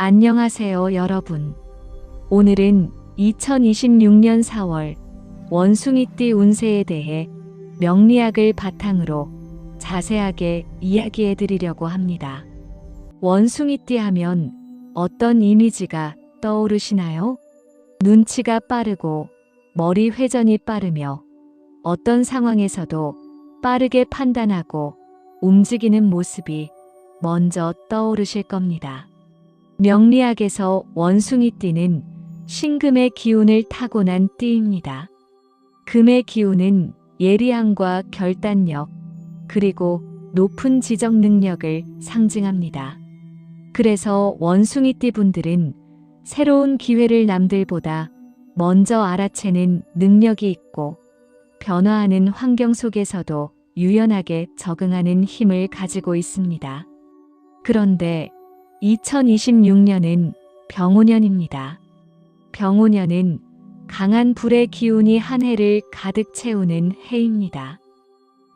안녕하세요, 여러분. 오늘은 2026년 4월 원숭이띠 운세에 대해 명리학을 바탕으로 자세하게 이야기해 드리려고 합니다. 원숭이띠 하면 어떤 이미지가 떠오르시나요? 눈치가 빠르고 머리 회전이 빠르며 어떤 상황에서도 빠르게 판단하고 움직이는 모습이 먼저 떠오르실 겁니다. 명리학에서 원숭이띠는 신금의 기운을 타고난 띠입니다. 금의 기운은 예리함과 결단력, 그리고 높은 지적 능력을 상징합니다. 그래서 원숭이띠 분들은 새로운 기회를 남들보다 먼저 알아채는 능력이 있고 변화하는 환경 속에서도 유연하게 적응하는 힘을 가지고 있습니다. 그런데 2026년은 병오년입니다. 병오년은 강한 불의 기운이 한 해를 가득 채우는 해입니다.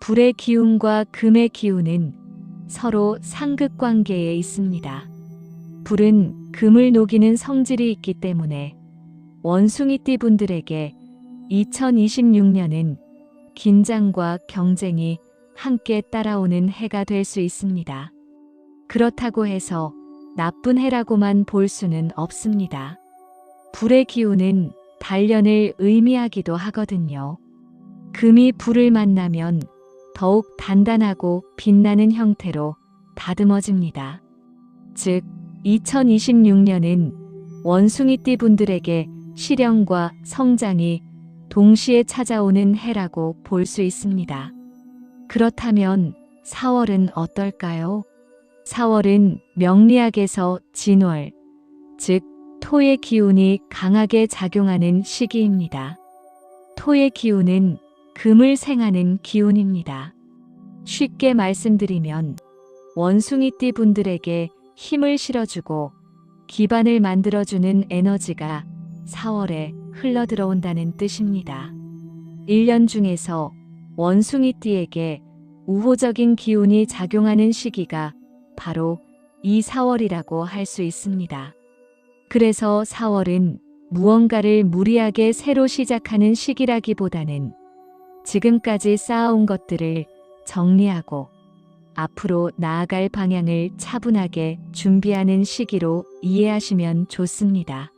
불의 기운과 금의 기운은 서로 상극 관계에 있습니다. 불은 금을 녹이는 성질이 있기 때문에 원숭이띠 분들에게 2026년은 긴장과 경쟁이 함께 따라오는 해가 될 수 있습니다. 그렇다고 해서 나쁜 해라고만 볼 수는 없습니다. 불의 기운은 단련을 의미하기도 하거든요. 금이 불을 만나면 더욱 단단하고 빛나는 형태로 다듬어집니다. 즉, 2026년은 원숭이띠 분들에게 실현과 성장이 동시에 찾아오는 해라고 볼 수 있습니다. 그렇다면 4월은 어떨까요? 4월은 명리학에서 진월, 즉 토의 기운이 강하게 작용하는 시기입니다. 토의 기운은 금을 생하는 기운입니다. 쉽게 말씀드리면 원숭이띠 분들에게 힘을 실어주고 기반을 만들어주는 에너지가 4월에 흘러들어온다는 뜻입니다. 1년 중에서 원숭이띠에게 우호적인 기운이 작용하는 시기가 바로 이 4월이라고 할 수 있습니다. 그래서 4월은 무언가를 무리하게 새로 시작하는 시기라기보다는 지금까지 쌓아온 것들을 정리하고 앞으로 나아갈 방향을 차분하게 준비하는 시기로 이해하시면 좋습니다.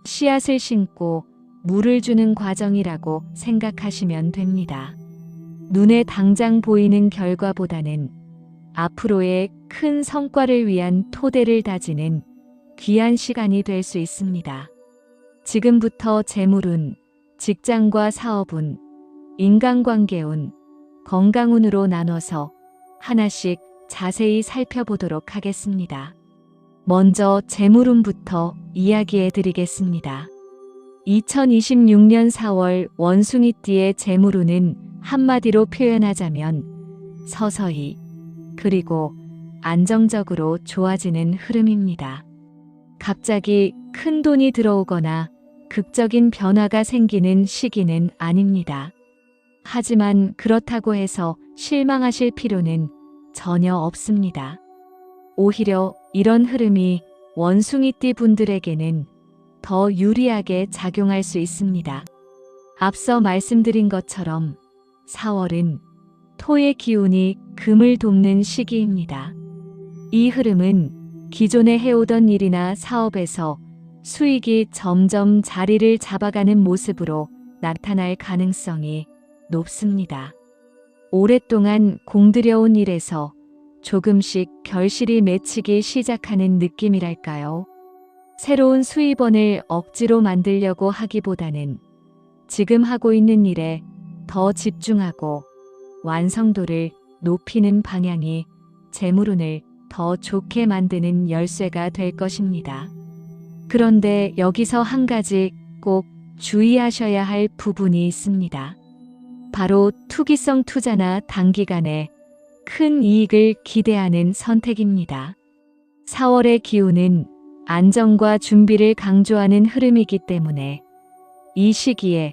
씨앗을 심고 물을 주는 과정이라고 생각하시면 됩니다. 눈에 당장 보이는 결과보다는 앞으로의 큰 성과를 위한 토대를 다지는 귀한 시간이 될 수 있습니다. 지금부터 재물운, 직장과 사업운, 인간관계운, 건강운으로 나눠서 하나씩 자세히 살펴보도록 하겠습니다. 먼저 재물운부터 이야기해 드리겠습니다. 2026년 4월 원숭이띠의 재물운은 한마디로 표현하자면 서서히 그리고 안정적으로 좋아지는 흐름입니다. 갑자기 큰 돈이 들어오거나 극적인 변화가 생기는 시기는 아닙니다. 하지만 그렇다고 해서 실망하실 필요는 전혀 없습니다. 오히려 이런 흐름이 원숭이띠 분들에게는 더 유리하게 작용할 수 있습니다. 앞서 말씀드린 것처럼 4월은 토의 기운이 금을 돕는 시기입니다. 이 흐름은 기존에 해오던 일이나 사업에서 수익이 점점 자리를 잡아가는 모습으로 나타날 가능성이 높습니다. 오랫동안 공들여온 일에서 조금씩 결실이 맺히기 시작하는 느낌이랄까요? 새로운 수입원을 억지로 만들려고 하기보다는 지금 하고 있는 일에 더 집중하고 완성도를 높이는 방향이 재물운을 더 좋게 만드는 열쇠가 될 것입니다. 그런데 여기서 한 가지 꼭 주의하셔야 할 부분이 있습니다. 바로 투기성 투자나 단기간에 큰 이익을 기대하는 선택입니다. 4월의 기운은 안정과 준비를 강조하는 흐름이기 때문에 이 시기에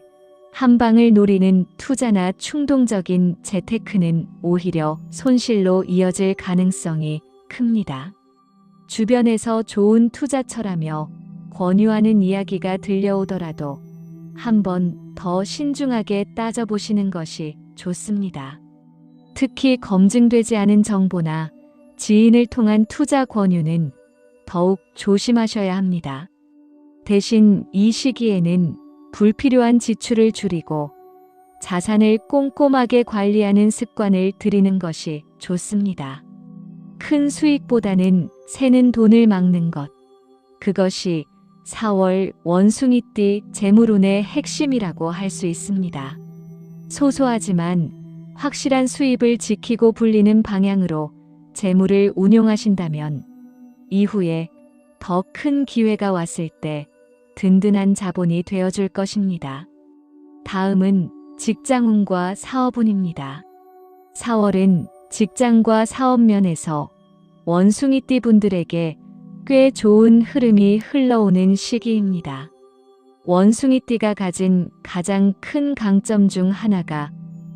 한 방을 노리는 투자나 충동적인 재테크는 오히려 손실로 이어질 가능성이 큽니다. 주변에서 좋은 투자처라며 권유하는 이야기가 들려오더라도 한번 더 신중하게 따져보시는 것이 좋습니다. 특히 검증되지 않은 정보나 지인을 통한 투자 권유는 더욱 조심하셔야 합니다. 대신 이 시기에는 불필요한 지출을 줄이고 자산을 꼼꼼하게 관리하는 습관을 들이는 것이 좋습니다. 큰 수익보다는 새는 돈을 막는 것. 그것이 4월 원숭이띠 재물운의 핵심이라고 할 수 있습니다. 소소하지만 확실한 수입을 지키고 불리는 방향으로 재물을 운용하신다면 이후에 더 큰 기회가 왔을 때 든든한 자본이 되어줄 것입니다. 다음은 직장운과 사업운입니다. 4월은 직장과 사업 면에서 원숭이띠 분들에게 꽤 좋은 흐름이 흘러오는 시기입니다. 원숭이띠가 가진 가장 큰 강점 중 하나가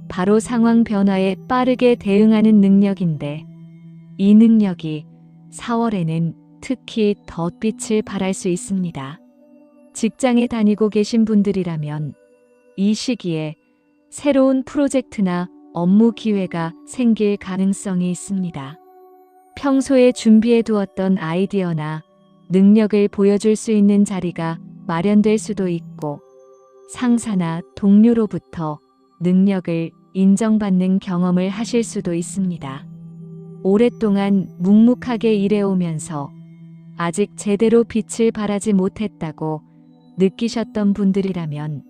바로 상황 변화에 빠르게 대응하는 능력인데 이 능력이 4월에는 특히 덧빛을 발할 수 있습니다. 직장에 다니고 계신 분들이라면 이 시기에 새로운 프로젝트나 업무 기회가 생길 가능성이 있습니다. 평소에 준비해 두었던 아이디어나 능력을 보여줄 수 있는 자리가 마련될 수도 있고 상사나 동료로부터 능력을 인정받는 경험을 하실 수도 있습니다. 오랫동안 묵묵하게 일해오면서 아직 제대로 빛을 발하지 못했다고 느끼셨던 분들이라면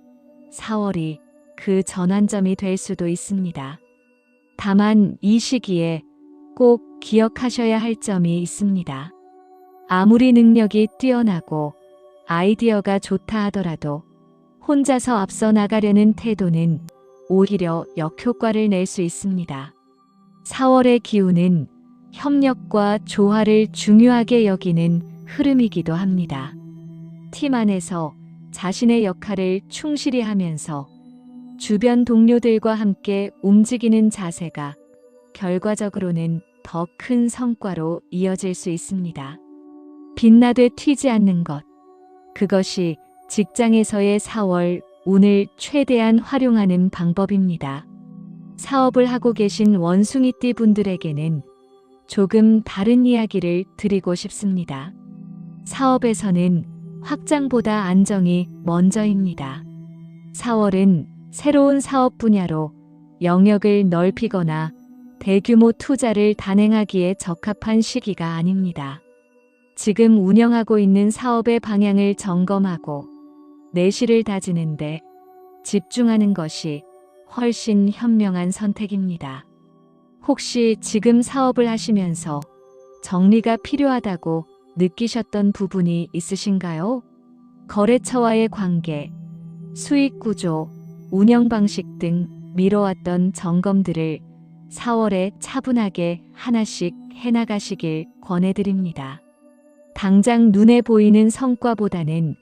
4월이 그 전환점이 될 수도 있습니다. 다만 이 시기에 꼭 기억하셔야 할 점이 있습니다. 아무리 능력이 뛰어나고 아이디어가 좋다 하더라도 혼자서 앞서 나가려는 태도는 오히려 역효과를 낼 수 있습니다. 4월의 기운은 협력과 조화를 중요하게 여기는 흐름이기도 합니다. 팀 안에서 자신의 역할을 충실히 하면서 주변 동료들과 함께 움직이는 자세가 결과적으로는 더 큰 성과로 이어질 수 있습니다. 빛나되 튀지 않는 것. 그것이 직장에서의 4월 운을 최대한 활용하는 방법입니다. 사업을 하고 계신 원숭이띠 분들에게는 조금 다른 이야기를 드리고 싶습니다. 사업에서는 확장보다 안정이 먼저입니다. 4월은 새로운 사업 분야로 영역을 넓히거나 대규모 투자를 단행하기에 적합한 시기가 아닙니다. 지금 운영하고 있는 사업의 방향을 점검하고 내실을 다지는데 집중하는 것이 훨씬 현명한 선택입니다. 혹시 지금 사업을 하시면서 정리가 필요하다고 느끼셨던 부분이 있으신가요? 거래처와의 관계, 수익 구조, 운영 방식 등 미뤄왔던 점검들을 4월에 차분하게 하나씩 해나가시길 권해드립니다. 당장 눈에 보이는 성과보다는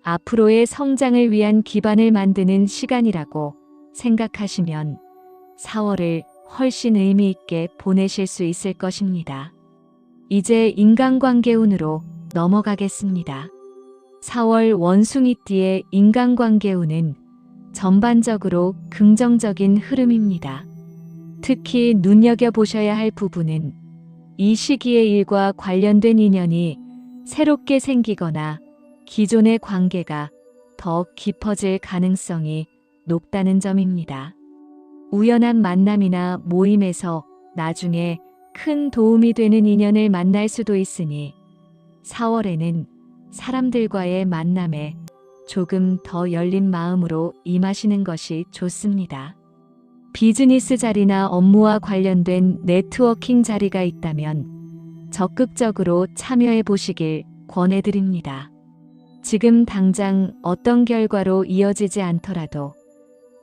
앞으로의 성장을 위한 기반을 만드는 시간이라고 생각하시면 4월을 훨씬 의미 있게 보내실 수 있을 것입니다. 이제 인간관계 운으로 넘어가겠습니다. 4월 원숭이띠의 인간관계 운은 전반적으로 긍정적인 흐름입니다. 특히 눈여겨보셔야 할 부분은 이 시기의 일과 관련된 인연이 새롭게 생기거나 기존의 관계가 더 깊어질 가능성이 높다는 점입니다. 우연한 만남이나 모임에서 나중에 큰 도움이 되는 인연을 만날 수도 있으니 4월에는 사람들과의 만남에 조금 더 열린 마음으로 임하시는 것이 좋습니다. 비즈니스 자리나 업무와 관련된 네트워킹 자리가 있다면 적극적으로 참여해 보시길 권해드립니다. 지금 당장 어떤 결과로 이어지지 않더라도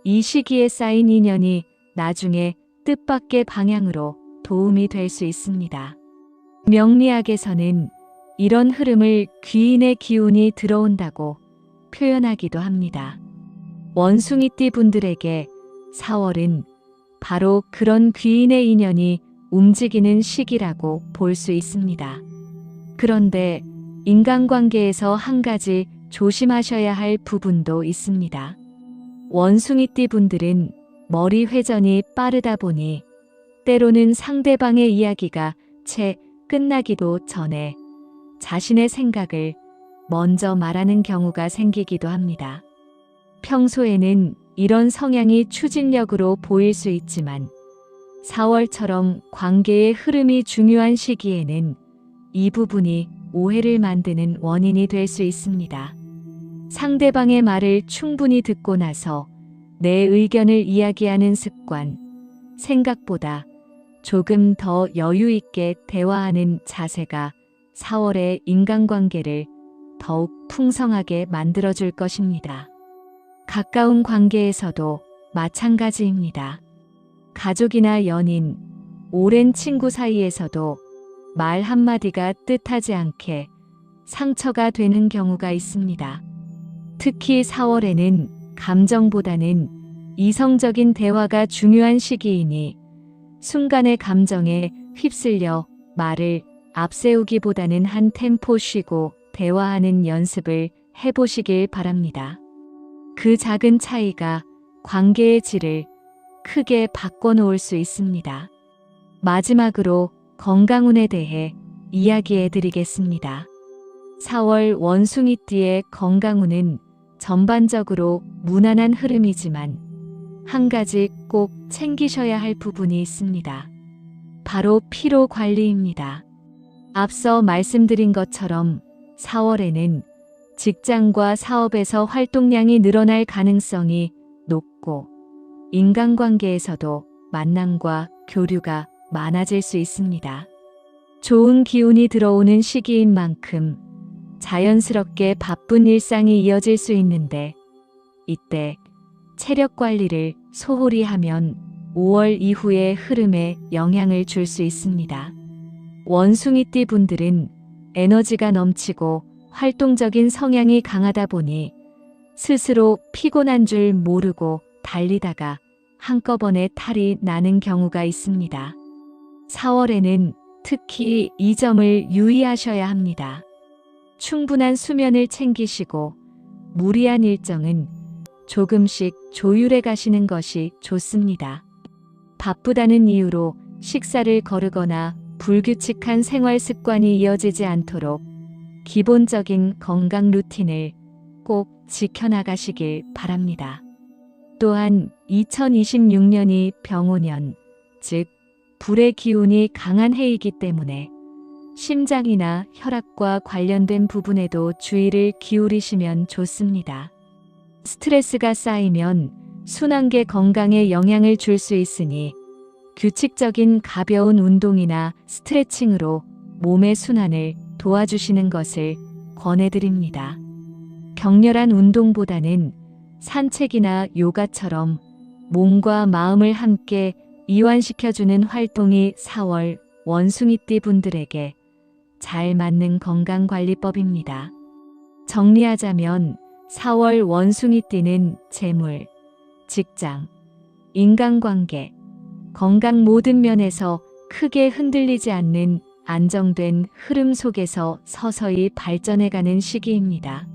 이 시기에 쌓인 인연이 나중에 뜻밖의 방향으로 도움이 될 수 있습니다. 명리학에서는 이런 흐름을 귀인의 기운이 들어온다고 표현하기도 합니다. 원숭이띠 분들에게 4월은 바로 그런 귀인의 인연이 움직이는 시기라고 볼 수 있습니다. 그런데 인간관계에서 한 가지 조심하셔야 할 부분도 있습니다. 원숭이띠 분들은 머리 회전이 빠르다 보니 때로는 상대방의 이야기가 채 끝나기도 전에 자신의 생각을 먼저 말하는 경우가 생기기도 합니다. 평소에는 이런 성향이 추진력으로 보일 수 있지만 4월처럼 관계의 흐름이 중요한 시기에는 이 부분이 오해를 만드는 원인이 될 수 있습니다. 상대방의 말을 충분히 듣고 나서 내 의견을 이야기하는 습관, 생각보다 조금 더 여유 있게 대화하는 자세가 4월의 인간관계를 더욱 풍성하게 만들어줄 것입니다. 가까운 관계에서도 마찬가지입니다. 가족이나 연인, 오랜 친구 사이에서도 말 한마디가 뜻하지 않게 상처가 되는 경우가 있습니다. 특히 4월에는 감정보다는 이성적인 대화가 중요한 시기이니 순간의 감정에 휩쓸려 말을 앞세우기보다는 한 템포 쉬고 대화하는 연습을 해보시길 바랍니다. 그 작은 차이가 관계의 질을 크게 바꿔놓을 수 있습니다. 마지막으로 건강운에 대해 이야기해 드리겠습니다. 4월 원숭이띠의 건강운은 전반적으로 무난한 흐름이지만 한 가지 꼭 챙기셔야 할 부분이 있습니다. 바로 피로 관리입니다. 앞서 말씀드린 것처럼 4월에는 직장과 사업에서 활동량이 늘어날 가능성이 높고 인간관계에서도 만남과 교류가 많아질 수 있습니다. 좋은 기운이 들어오는 시기인 만큼 자연스럽게 바쁜 일상이 이어질 수 있는데 이때 체력 관리를 소홀히 하면 5월 이후의 흐름에 영향을 줄 수 있습니다. 원숭이띠 분들은 에너지가 넘치고 활동적인 성향이 강하다 보니 스스로 피곤한 줄 모르고 달리다가 한꺼번에 탈이 나는 경우가 있습니다. 4월에는 특히 이 점을 유의하셔야 합니다. 충분한 수면을 챙기시고 무리한 일정은 조금씩 조율해 가시는 것이 좋습니다. 바쁘다는 이유로 식사를 거르거나 불규칙한 생활 습관이 이어지지 않도록 기본적인 건강 루틴을 꼭 지켜나가시길 바랍니다. 또한 2026년이 병오년, 즉 불의 기운이 강한 해이기 때문에 심장이나 혈압과 관련된 부분에도 주의를 기울이시면 좋습니다. 스트레스가 쌓이면 순환계 건강에 영향을 줄 수 있으니 규칙적인 가벼운 운동이나 스트레칭으로 몸의 순환을 도와주시는 것을 권해드립니다. 격렬한 운동보다는 산책이나 요가처럼 몸과 마음을 함께 이완시켜주는 활동이 4월 원숭이띠 분들에게 잘 맞는 건강관리법입니다. 정리하자면 4월 원숭이띠는 재물, 직장, 인간관계, 건강 모든 면에서 크게 흔들리지 않는 안정된 흐름 속에서 서서히 발전해가는 시기입니다.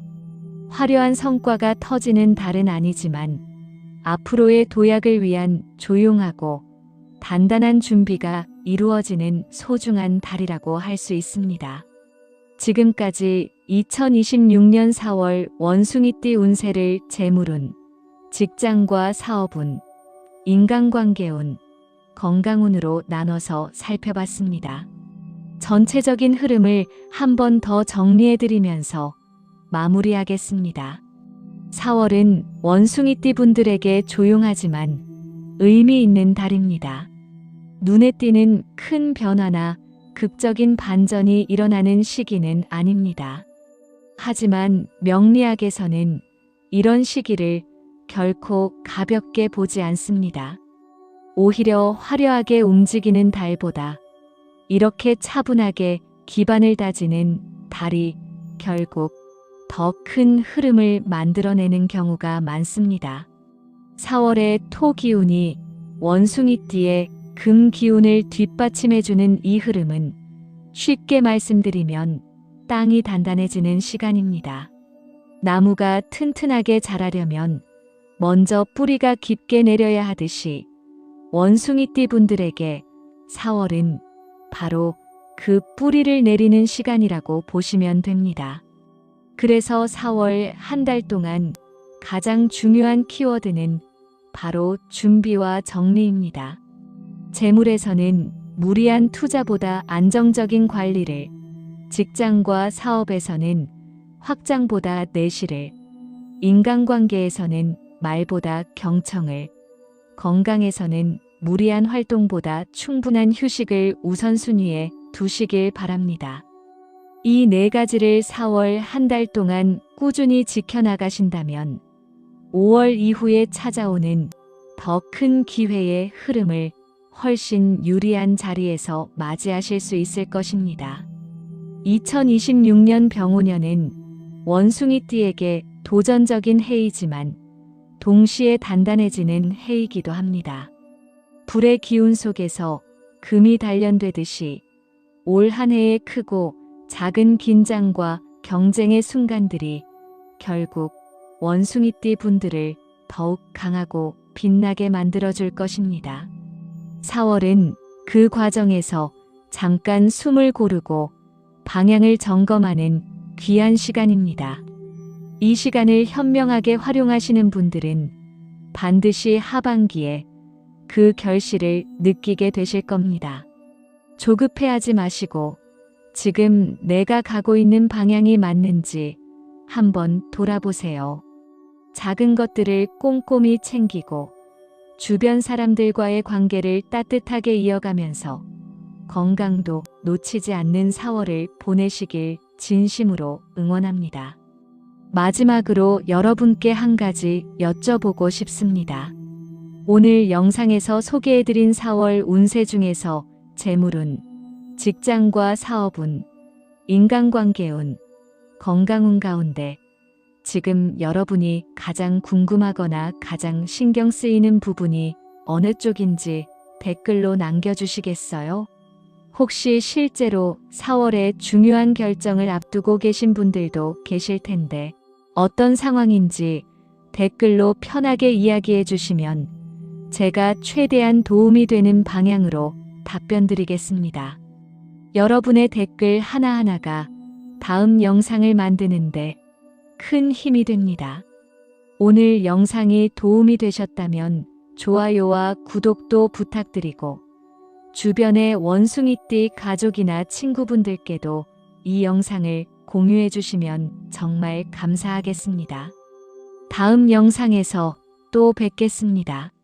화려한 성과가 터지는 달은 아니지만 앞으로의 도약을 위한 조용하고 단단한 준비가 이루어지는 소중한 달이라고 할 수 있습니다. 지금까지 2026년 4월 원숭이띠 운세를 재물운, 직장과 사업운, 인간관계운, 건강운으로 나눠서 살펴봤습니다. 전체적인 흐름을 한 번 더 정리해드리면서 마무리하겠습니다. 4월은 원숭이띠 분들에게 조용하지만 의미 있는 달입니다. 눈에 띄는 큰 변화나 극적인 반전이 일어나는 시기는 아닙니다. 하지만 명리학에서는 이런 시기를 결코 가볍게 보지 않습니다. 오히려 화려하게 움직이는 달보다 이렇게 차분하게 기반을 다지는 달이 결국 더 큰 흐름을 만들어내는 경우가 많습니다. 4월의 토 기운이 원숭이띠의 금 기운을 뒷받침해주는 이 흐름은 쉽게 말씀드리면 땅이 단단해지는 시간입니다. 나무가 튼튼하게 자라려면 먼저 뿌리가 깊게 내려야 하듯이 원숭이띠 분들에게 4월은 바로 그 뿌리를 내리는 시간이라고 보시면 됩니다. 그래서 4월 한 달 동안 가장 중요한 키워드는 바로 준비와 정리입니다. 재물에서는 무리한 투자보다 안정적인 관리를, 직장과 사업에서는 확장보다 내실을, 인간관계에서는 말보다 경청을, 건강에서는 무리한 활동보다 충분한 휴식을 우선순위에 두시길 바랍니다. 이 네 가지를 4월 한 달 동안 꾸준히 지켜나가신다면 5월 이후에 찾아오는 더 큰 기회의 흐름을 훨씬 유리한 자리에서 맞이하실 수 있을 것입니다. 2026년 병오년은 원숭이띠에게 도전적인 해이지만 동시에 단단해지는 해이기도 합니다. 불의 기운 속에서 금이 단련되듯이 올 한 해의 크고 작은 긴장과 경쟁의 순간들이 결국 원숭이띠 분들을 더욱 강하고 빛나게 만들어줄 것입니다. 4월은 그 과정에서 잠깐 숨을 고르고 방향을 점검하는 귀한 시간입니다. 이 시간을 현명하게 활용하시는 분들은 반드시 하반기에 그 결실을 느끼게 되실 겁니다. 조급해하지 마시고 지금 내가 가고 있는 방향이 맞는지 한번 돌아보세요. 작은 것들을 꼼꼼히 챙기고 주변 사람들과의 관계를 따뜻하게 이어가면서 건강도 놓치지 않는 4월을 보내시길 진심으로 응원합니다. 마지막으로 여러분께 한 가지 여쭤보고 싶습니다. 오늘 영상에서 소개해드린 4월 운세 중에서 재물운, 직장과 사업운, 인간관계운, 건강운 가운데 지금 여러분이 가장 궁금하거나 가장 신경 쓰이는 부분이 어느 쪽인지 댓글로 남겨주시겠어요? 혹시 실제로 4월에 중요한 결정을 앞두고 계신 분들도 계실 텐데 어떤 상황인지 댓글로 편하게 이야기해 주시면 제가 최대한 도움이 되는 방향으로 답변 드리겠습니다. 여러분의 댓글 하나하나가 다음 영상을 만드는데 큰 힘이 됩니다. 오늘 영상이 도움이 되셨다면 좋아요와 구독도 부탁드리고 주변의 원숭이띠 가족이나 친구분들께도 이 영상을 공유해 주시면 정말 감사하겠습니다. 다음 영상에서 또 뵙겠습니다.